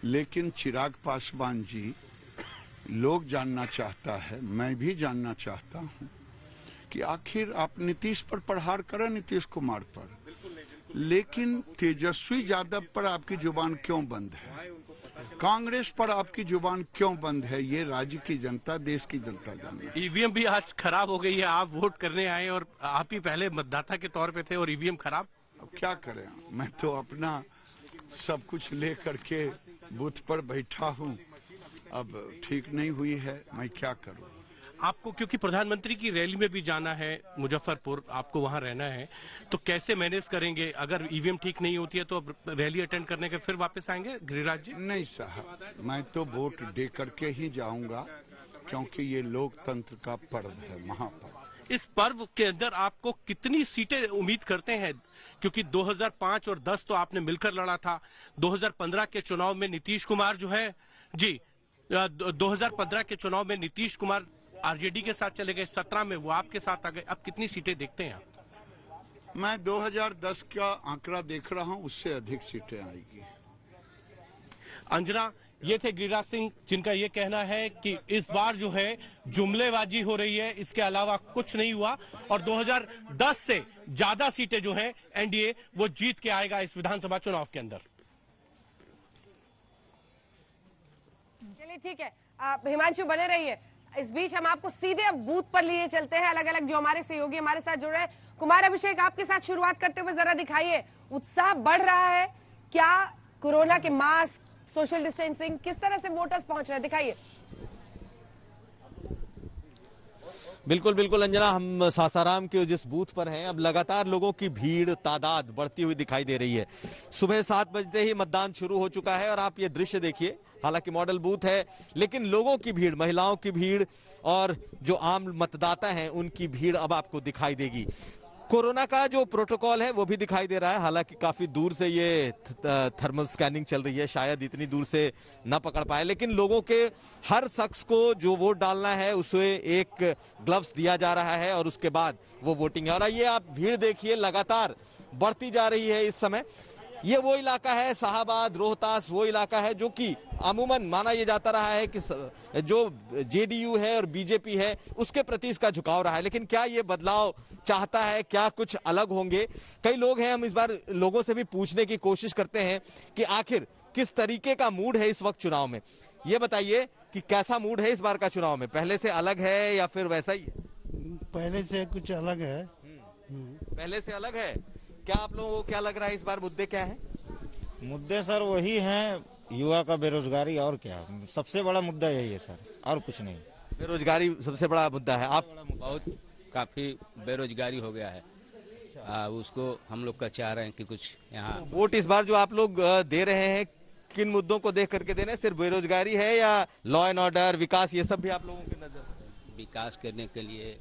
लेकिन चिराग पासवान जी, लोग जानना चाहता है, मैं भी जानना चाहता हूँ कि आखिर आप नीतीश पर प्रहार करें, नीतीश कुमार पर, लेकिन तेजस्वी यादव पर आपकी जुबान क्यों बंद है? कांग्रेस पर आपकी जुबान क्यों बंद है? ये राज्य की जनता, देश की जनता जानना। ईवीएम भी आज खराब हो गई है, आप वोट करने आए और आप ही पहले मतदाता के तौर पे थे और ईवीएम खराब। अब क्या करें, मैं तो अपना सब कुछ ले करके बूथ पर बैठा हूँ, अब ठीक नहीं हुई है, मैं क्या करूँ? आपको क्योंकि प्रधानमंत्री की रैली में भी जाना है मुजफ्फरपुर, आपको वहां रहना है, तो कैसे मैनेज करेंगे? अगर ईवीएम ठीक नहीं होती है तो रैली अटेंड करने के फिर वापस आएंगे गिरिराज जी? नहीं साहब, मैं तो वोट दे करके ही जाऊंगा, क्योंकि ये लोकतंत्र का पर्व है, महापर्व। इस पर्व के अंदर आपको कितनी सीटें उम्मीद करते हैं? क्योंकि 2005 और 10 तो आपने मिलकर लड़ा था। 2015 के चुनाव में नीतीश कुमार जो है 2015 के चुनाव में नीतीश कुमार आरजेडी के साथ चले गए, 17 में वो आपके साथ आ गए। अब कितनी सीटें देखते हैं आप? मैं 2010 का आंकड़ा देख रहा हूं, उससे अधिक सीटें आएगी। अंजना, ये थे गिरिराज सिंह, जिनका ये कहना है कि इस बार जो है जुमलेबाजी हो रही है, इसके अलावा कुछ नहीं हुआ और 2010 से ज्यादा सीटें जो है एनडीए वो जीत के आएगा इस विधानसभा चुनाव के अंदर। चलिए ठीक है, आप हिमांशु बने रहिए। इस बीच हम आपको सीधे अब बूथ पर लिए चलते हैं, अलग अलग जो हमारे सहयोगी हमारे साथ जुड़ रहे हैं। कुमार अभिषेक, आपके साथ शुरुआत करते हुए जरा दिखाइए, उत्साह बढ़ रहा है क्या? कोरोना के मास्क, सोशल डिस्टेंसिंग, किस तरह से वोटर्स पहुंच रहे हैं, दिखाइए। बिल्कुल बिल्कुल अंजना, हम सासाराम के जिस बूथ पर हैं, अब लगातार लोगों की भीड़ तादाद बढ़ती हुई दिखाई दे रही है। सुबह 7 बजते ही मतदान शुरू हो चुका है और आप ये दृश्य देखिए, हालांकि मॉडल बूथ है लेकिन लोगों की भीड़, महिलाओं की भीड़ और जो आम मतदाता हैं उनकी भीड़ अब आपको दिखाई देगी। कोरोना का जो प्रोटोकॉल है वो भी दिखाई दे रहा है, हालांकि काफी दूर से ये थर्मल स्कैनिंग चल रही है, शायद इतनी दूर से न पकड़ पाए, लेकिन लोगों के हर शख्स को जो वोट डालना है उसे एक ग्लव्स दिया जा रहा है और उसके बाद वो वोटिंग है। और ये आप भीड़ देखिए लगातार बढ़ती जा रही है। इस समय ये वो इलाका है, शाहाबाद रोहतास वो इलाका है जो कि अमूमन माना यह जाता रहा है कि जो जेडीयू है और बीजेपी है उसके प्रति इसका झुकाव रहा है, लेकिन क्या ये बदलाव चाहता है, क्या कुछ अलग होंगे? कई लोग हैं, हम इस बार लोगों से भी पूछने की कोशिश करते हैं कि आखिर किस तरीके का मूड है इस वक्त चुनाव में। ये बताइए कि कैसा मूड है इस बार का चुनाव में, पहले से अलग है या फिर वैसा ही है? पहले से कुछ अलग है। पहले से अलग है। क्या आप लोगों को क्या लग रहा है इस बार मुद्दे क्या हैं? मुद्दे सर वही हैं, युवा का बेरोजगारी, और क्या सबसे बड़ा मुद्दा यही है सर, और कुछ नहीं। बेरोजगारी सबसे बड़ा मुद्दा है। आप बहुत काफी बेरोजगारी हो गया है, उसको हम लोग का चाह रहे हैं कि कुछ यहाँ तो वोट इस बार जो आप लोग दे रहे हैं किन मुद्दों को देख करके दे रहे हैं? सिर्फ बेरोजगारी है या लॉ एंड ऑर्डर, विकास, ये सब भी आप लोगों की नजर? विकास करने के लिए,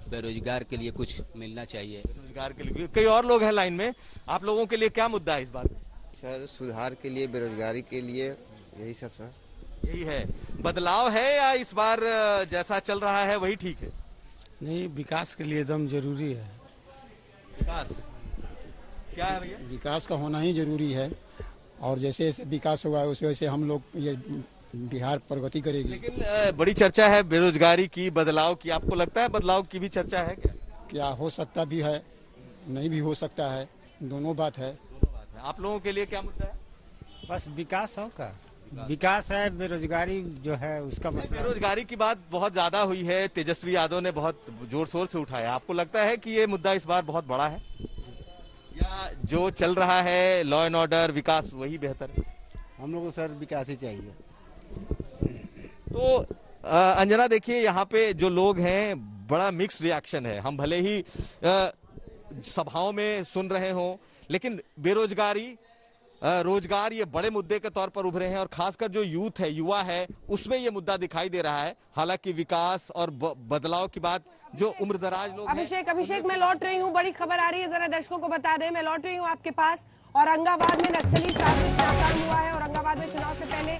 बेरोजगार के लिए कुछ मिलना चाहिए। बेरोजगार के लिए कई और लोग हैं लाइन में, आप लोगों के लिए क्या मुद्दा है इस बार? सर सुधार के लिए, बेरोजगारी के लिए, यही सब सर। यही है, बदलाव है या इस बार जैसा चल रहा है वही ठीक है? नहीं, विकास के लिए एकदम जरूरी है। विकास क्या है भैया? विकास का होना ही जरूरी है और जैसे जैसे विकास होगा वैसे वैसे हम लोग ये बिहार प्रगति करेगी। लेकिन बड़ी चर्चा है बेरोजगारी की, बदलाव की, आपको लगता है बदलाव की भी चर्चा है क्या? क्या हो सकता भी है, नहीं भी हो सकता है, दोनों बात है। आप लोगों के लिए क्या मुद्दा है? बस विकास होगा, विकास है, बेरोजगारी जो है उसका मसला। बेरोजगारी की बात बहुत ज्यादा हुई है, तेजस्वी यादव ने बहुत जोर शोर से उठाया। आपको लगता है कि ये मुद्दा इस बार बहुत बड़ा है या जो चल रहा है लॉ एंड ऑर्डर, विकास वही बेहतर है? हम लोग को सर विकास ही चाहिए। तो अंजना देखिए, यहाँ पे जो लोग हैं बड़ा मिक्स रिएक्शन है। हम भले ही सभाओं में सुन रहे हों, लेकिन बेरोजगारी, रोजगार ये बड़े मुद्दे के तौर पर उभरे हैं और खासकर जो यूथ है, युवा है, उसमें ये मुद्दा दिखाई दे रहा है। हालांकि विकास और बदलाव की बात जो उम्रदराज लोग अभिषेक मैं लौट रही हूँ, बड़ी खबर आ रही है, जरा दर्शकों को बता दें। मैं लौट रही हूँ आपके पास। औरंगाबाद में नक्सली साजिश नाकाम हुआ है। औरंगाबाद में चुनाव से पहले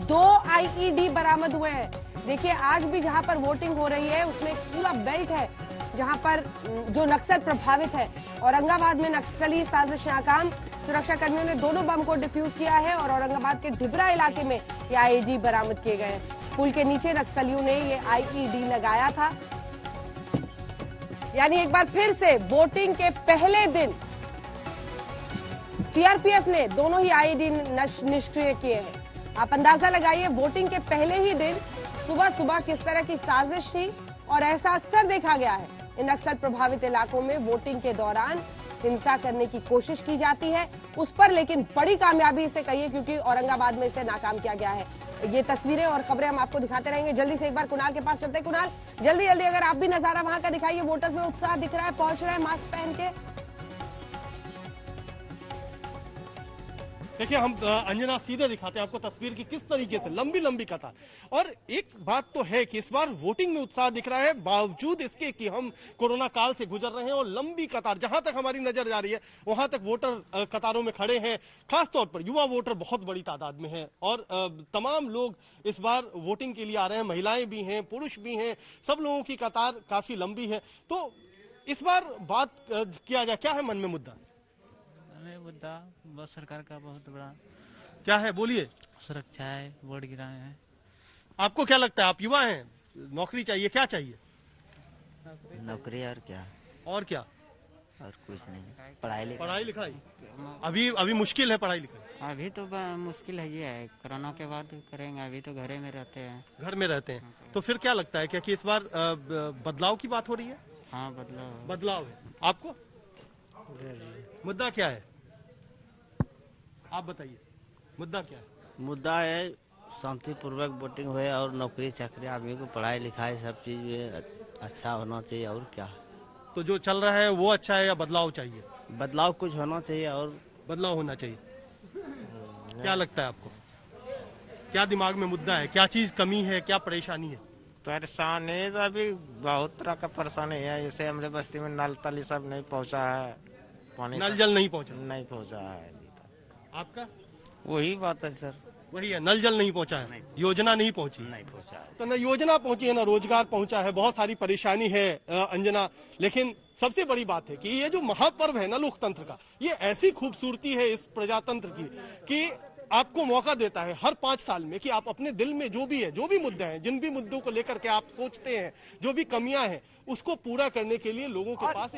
2 आईईडी बरामद हुए हैं। देखिए, आज भी जहां पर वोटिंग हो रही है उसमें पूरा बेल्ट है जहां पर जो नक्सल प्रभावित है। औरंगाबाद में नक्सली साजिश नाकाम, सुरक्षा कर्मियों ने दोनों बम को डिफ्यूज किया है और औरंगाबाद के ढिबरा इलाके में ये आईईडी बरामद किए गए हैं। पुल के नीचे नक्सलियों ने ये आईईडी लगाया था। यानी एक बार फिर से वोटिंग के पहले दिन सीआरपीएफ ने दोनों ही आईईडी निष्क्रिय किए हैं। आप अंदाजा लगाइए, वोटिंग के पहले ही दिन सुबह सुबह किस तरह की साजिश थी। और ऐसा अक्सर देखा गया है, इन नक्सल प्रभावित इलाकों में वोटिंग के दौरान हिंसा करने की कोशिश की जाती है। उस पर लेकिन बड़ी कामयाबी इसे कहिए, क्योंकि औरंगाबाद में इसे नाकाम किया गया है। ये तस्वीरें और खबरें हम आपको दिखाते रहेंगे। जल्दी से एक बार कुणाल के पास चलते हैं। कुणाल, जल्दी जल्दी अगर आप भी नजारा वहां का दिखाइए। वोटर्स में उत्साह दिख रहा है, पहुंच रहे हैं मास्क पहन के। देखिए हम अंजना सीधे दिखाते हैं आपको तस्वीर की किस तरीके से लंबी लंबी कतार। और एक बात तो है कि इस बार वोटिंग में उत्साह दिख रहा है, बावजूद इसके कि हम कोरोना काल से गुजर रहे हैं और लंबी कतार, जहां तक हमारी नजर जा रही है वहां तक वोटर कतारों में खड़े हैं। खासतौर पर युवा वोटर बहुत बड़ी तादाद में है और तमाम लोग इस बार वोटिंग के लिए आ रहे हैं, महिलाएं भी हैं, पुरुष भी हैं, सब लोगों की कतार काफी लंबी है। तो इस बार बात किया जाए, क्या है मन में मुद्दा? मुद्दा बस सरकार का बहुत बड़ा क्या है, बोलिए। सुरक्षा है, वोट गिराए हैं। आपको क्या लगता है, आप युवा हैं, नौकरी चाहिए, क्या चाहिए? नौकरी और क्या? और क्या? और कुछ नहीं, पढ़ाई लिखाई। अभी मुश्किल है पढ़ाई लिखाई? अभी तो मुश्किल है, ये है कोरोना के बाद करेंगे, अभी तो घरे में रहते हैं। घर में रहते हैं, तो फिर क्या लगता है क्या कि इस बार बदलाव की बात हो रही है? हाँ, बदलाव है। आपको मुद्दा क्या है, आप बताइए, मुद्दा क्या है? मुद्दा है शांतिपूर्वक वोटिंग हुए और नौकरी चाकरी, आदमी को पढ़ाई लिखाई सब चीज अच्छा होना चाहिए, और क्या। तो जो चल रहा है वो अच्छा है या बदलाव चाहिए? बदलाव कुछ होना चाहिए, और बदलाव होना चाहिए। क्या लगता है आपको, क्या दिमाग में मुद्दा है, क्या चीज कमी है, क्या परेशानी है? परेशानी तो अभी बहुत तरह का परेशानी है, जैसे हमारे बस्ती में नल तल सब नहीं पहुंचा है, पानी नल जल नहीं पहुंचा है। आपका वही बात है सर, वही है, नल जल नहीं पहुंचा है, योजना नहीं पहुंची है। तो न योजना पहुंची है, न रोजगार पहुंचा है, बहुत सारी परेशानी है अंजना। लेकिन सबसे बड़ी बात है कि ये जो महापर्व है ना लोकतंत्र का, ये ऐसी खूबसूरती है इस प्रजातंत्र की कि आपको मौका देता है हर 5 साल में कि आप अपने दिल में जो भी है, जो भी मुद्दे हैं, जिन भी मुद्दों को लेकर के आप सोचते हैं, जो भी कमियां हैं, उसको पूरा करने के लिए लोगों के पास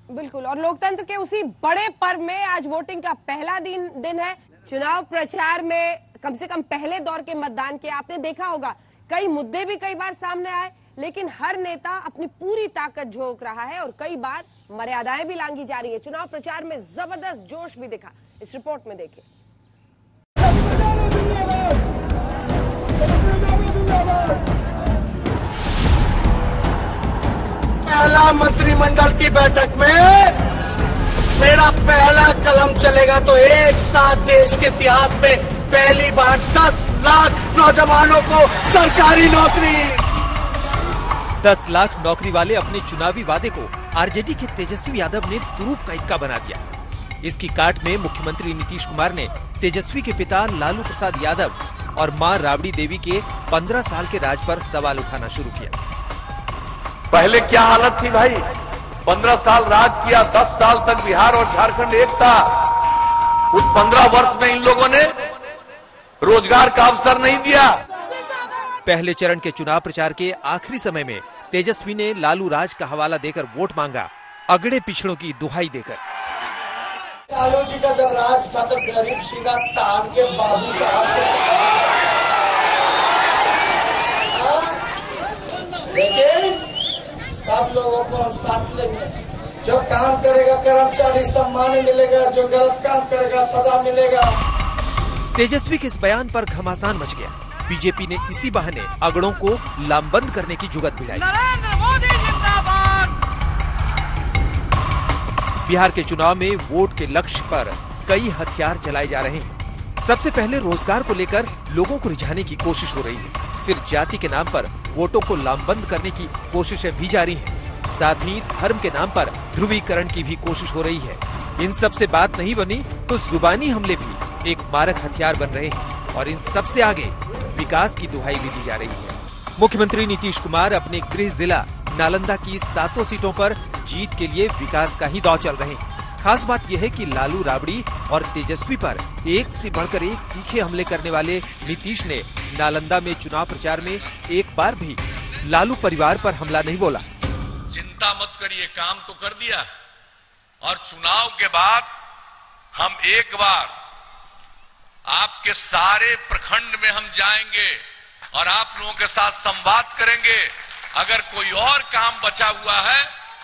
बिल्कुल। और लोकतंत्र के उसी बड़े पर्व में आज वोटिंग का पहला दिन है। चुनाव प्रचार में कम से कम पहले दौर के मतदान के आपने देखा होगा कई मुद्दे भी कई बार सामने आए, लेकिन हर नेता अपनी पूरी ताकत झोंक रहा है और कई बार मर्यादाएं भी लांघी जा रही है। चुनाव प्रचार में जबरदस्त जोश भी दिखा, इस रिपोर्ट में देखिए। पहला मंत्रिमंडल की बैठक में मेरा पहला कलम चलेगा तो एक साथ देश के इतिहास में पहली बार 10 लाख नौजवानों को सरकारी नौकरी। 10 लाख नौकरी वाले अपने चुनावी वादे को आरजेडी के तेजस्वी यादव ने तुरूप का इक्का बना दिया। इसकी काट में मुख्यमंत्री नीतीश कुमार ने तेजस्वी के पिता लालू प्रसाद यादव और मां राबड़ी देवी के 15 साल के राज पर सवाल उठाना शुरू किया। पहले क्या हालत थी भाई, 15 साल राज किया, 10 साल तक बिहार और झारखंड एक था। उस 15 वर्ष में इन लोगों ने रोजगार का अवसर नहीं दिया। पहले चरण के चुनाव प्रचार के आखिरी समय में तेजस्वी ने लालू राज का हवाला देकर वोट मांगा, अगड़े पिछड़ों की दुहाई देकर। लालू जी का जब राज था तो गरीब सीधा तान के बाबू साहब लेकिन सब लोगों को हम साथ लेंगे। जो काम करेगा कर्मचारी सम्मान मिलेगा, जो गलत काम करेगा सजा मिलेगा। तेजस्वी के इस बयान पर घमासान मच गया। बीजेपी ने इसी बहाने अगड़ों को लामबंद करने की जुगत भिड़ाई। नरेंद्र मोदी जिंदाबाद। बिहार के चुनाव में वोट के लक्ष्य पर कई हथियार चलाए जा रहे हैं। सबसे पहले रोजगार को लेकर लोगों को रिझाने की कोशिश हो रही है, फिर जाति के नाम पर वोटों को लामबंद करने की कोशिशें भी जारी हैं। साथ ही धर्म के नाम पर ध्रुवीकरण की भी कोशिश हो रही है। इन सब से बात नहीं बनी तो जुबानी हमले भी एक मारक हथियार बन रहे हैं और इन सब से आगे विकास की दुहाई भी दी जा रही है। मुख्यमंत्री नीतीश कुमार अपने गृह जिला नालंदा की 7 सीटों पर जीत के लिए विकास का ही दौर चल रहे हैं। खास बात यह है कि लालू राबड़ी और तेजस्वी पर एक से बढ़कर एक तीखे हमले करने वाले नीतीश ने नालंदा में चुनाव प्रचार में एक बार भी लालू परिवार पर हमला नहीं बोला। चिंता मत करिए, काम तो कर दिया और चुनाव के बाद हम एक बार आपके सारे प्रखंड में हम जाएंगे और आप लोगों के साथ संवाद करेंगे। अगर कोई और काम बचा हुआ है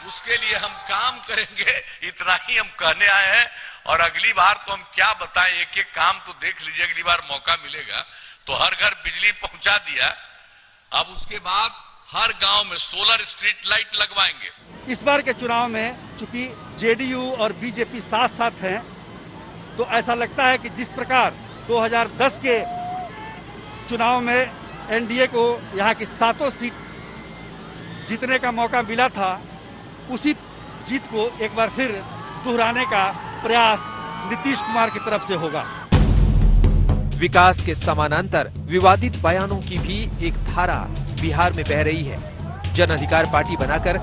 उसके लिए हम काम करेंगे, इतना ही हम कहने आए हैं। और अगली बार तो हम क्या बताएं, एक एक काम तो देख लीजिए, अगली बार मौका मिलेगा तो हर घर बिजली पहुंचा दिया। अब उसके बाद हर गांव में सोलर स्ट्रीट लाइट लगवाएंगे। इस बार के चुनाव में चूंकि जेडीयू और बीजेपी साथ साथ हैं, तो ऐसा लगता है कि जिस प्रकार 2010 के चुनाव में एनडीए को यहाँ की 7 सीट जीतने का मौका मिला था, उसी जीत को एक बार फिर दोहराने का प्रयास नीतीश कुमार की तरफ से होगा। विकास के समानांतर विवादित बयानों की भी एक धारा बिहार में बह रही है। जन अधिकार पार्टी बनाकर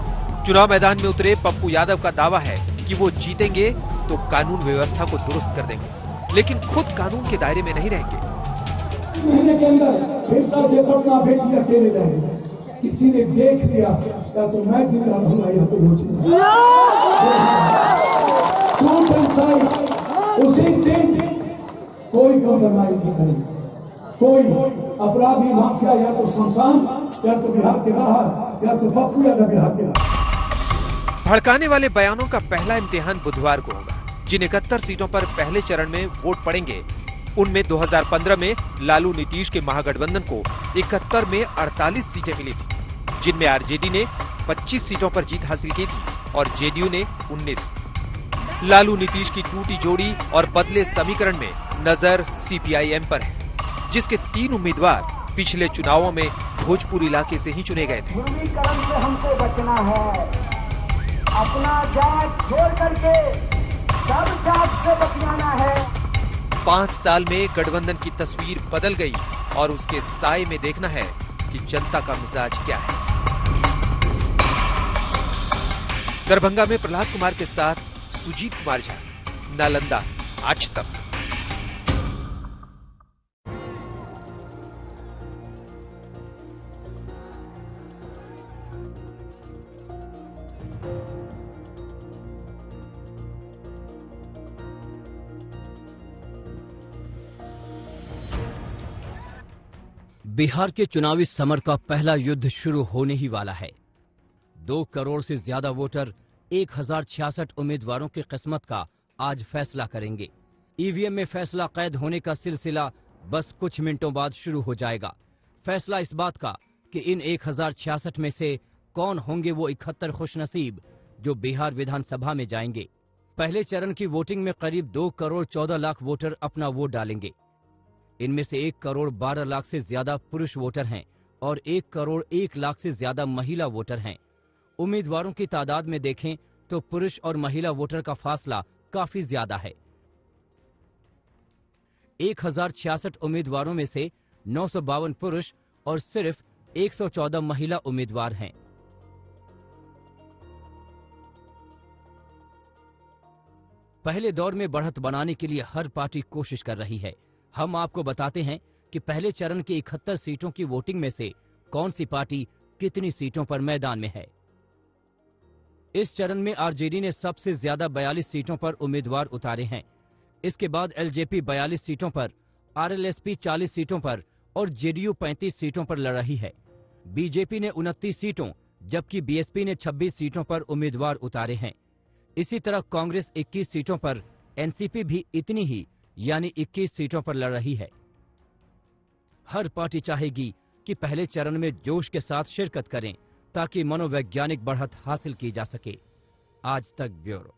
चुनाव मैदान में उतरे पप्पू यादव का दावा है कि वो जीतेंगे तो कानून व्यवस्था को दुरुस्त कर देंगे, लेकिन खुद कानून के दायरे में नहीं रहेंगे। महीने के अंदर हिंसा से पटना बेटी अकेले रहेंगे। किसी ने देख लिया या तो मैं जिंदा रहूंगा या तो वो जिंदा। उसी दिन कोई कम्प्रोमाइज नहीं करेगा। कोई अपराधी माफिया या तो शमशान या तो बिहार के बाहर या तो पप्पू या तो बिहार के बाहर। भड़काने वाले बयानों का पहला इम्तिहान बुधवार को होगा। जिन 71 सीटों पर पहले चरण में वोट पड़ेंगे, उनमें 2015 में लालू नीतीश के महागठबंधन को 71 में 48 सीटें मिली थी, जिनमें आरजेडी ने 25 सीटों पर जीत हासिल की थी और जेडीयू ने 19। लालू नीतीश की टूटी जोड़ी और बदले समीकरण में नजर सीपीआईएम पर है, जिसके 3 उम्मीदवार पिछले चुनावों में भोजपुर इलाके से ही चुने गए थे। ध्रुवीकरण से हमको बचना है, अपना जात छोड़ करके सब जात से बचना है। 5 साल में गठबंधन की तस्वीर बदल गई और उसके साए में देखना है कि जनता का मिजाज क्या है। दरभंगा में प्रहलाद कुमार के साथ सुजीत कुमार झा, नालंदा, आज तक। बिहार के चुनावी समर का पहला युद्ध शुरू होने ही वाला है। 2 करोड़ से ज्यादा वोटर 1066 उम्मीदवारों की किस्मत का आज फैसला करेंगे। ईवीएम में फैसला कैद होने का सिलसिला बस कुछ मिनटों बाद शुरू हो जाएगा। फैसला इस बात का कि इन 1066 में से कौन होंगे वो 71 खुशनसीब जो बिहार विधानसभा में जाएंगे। पहले चरण की वोटिंग में करीब 2 करोड़ 14 लाख वोटर अपना वोट डालेंगे। इनमें से 1 करोड़ 12 लाख से ज्यादा पुरुष वोटर हैं और 1 करोड़ 1 लाख से ज्यादा महिला वोटर हैं। उम्मीदवारों की तादाद में देखें तो पुरुष और महिला वोटर का फासला काफी ज्यादा है। 1066 उम्मीदवारों में से 952 पुरुष और सिर्फ 114 महिला उम्मीदवार हैं। पहले दौर में बढ़त बनाने के लिए हर पार्टी कोशिश कर रही है। हम आपको बताते हैं कि पहले चरण की 71 सीटों की वोटिंग में से कौन सी पार्टी कितनी सीटों पर मैदान में है। इस चरण में आरजेडी ने सबसे ज्यादा 42 सीटों पर उम्मीदवार उतारे हैं। इसके बाद एलजेपी 42 सीटों पर, आरएलएसपी 40 सीटों पर और जेडीयू 35 सीटों पर लड़ रही है। बीजेपी ने 29 सीटों जबकि बीएसपी ने 26 सीटों पर उम्मीदवार उतारे हैं। इसी तरह कांग्रेस 21 सीटों पर, एनसीपी भी इतनी ही यानी 21 सीटों पर लड़ रही है। हर पार्टी चाहेगी कि पहले चरण में जोश के साथ शिरकत करें ताकि मनोवैज्ञानिक बढ़त हासिल की जा सके। आज तक ब्यूरो।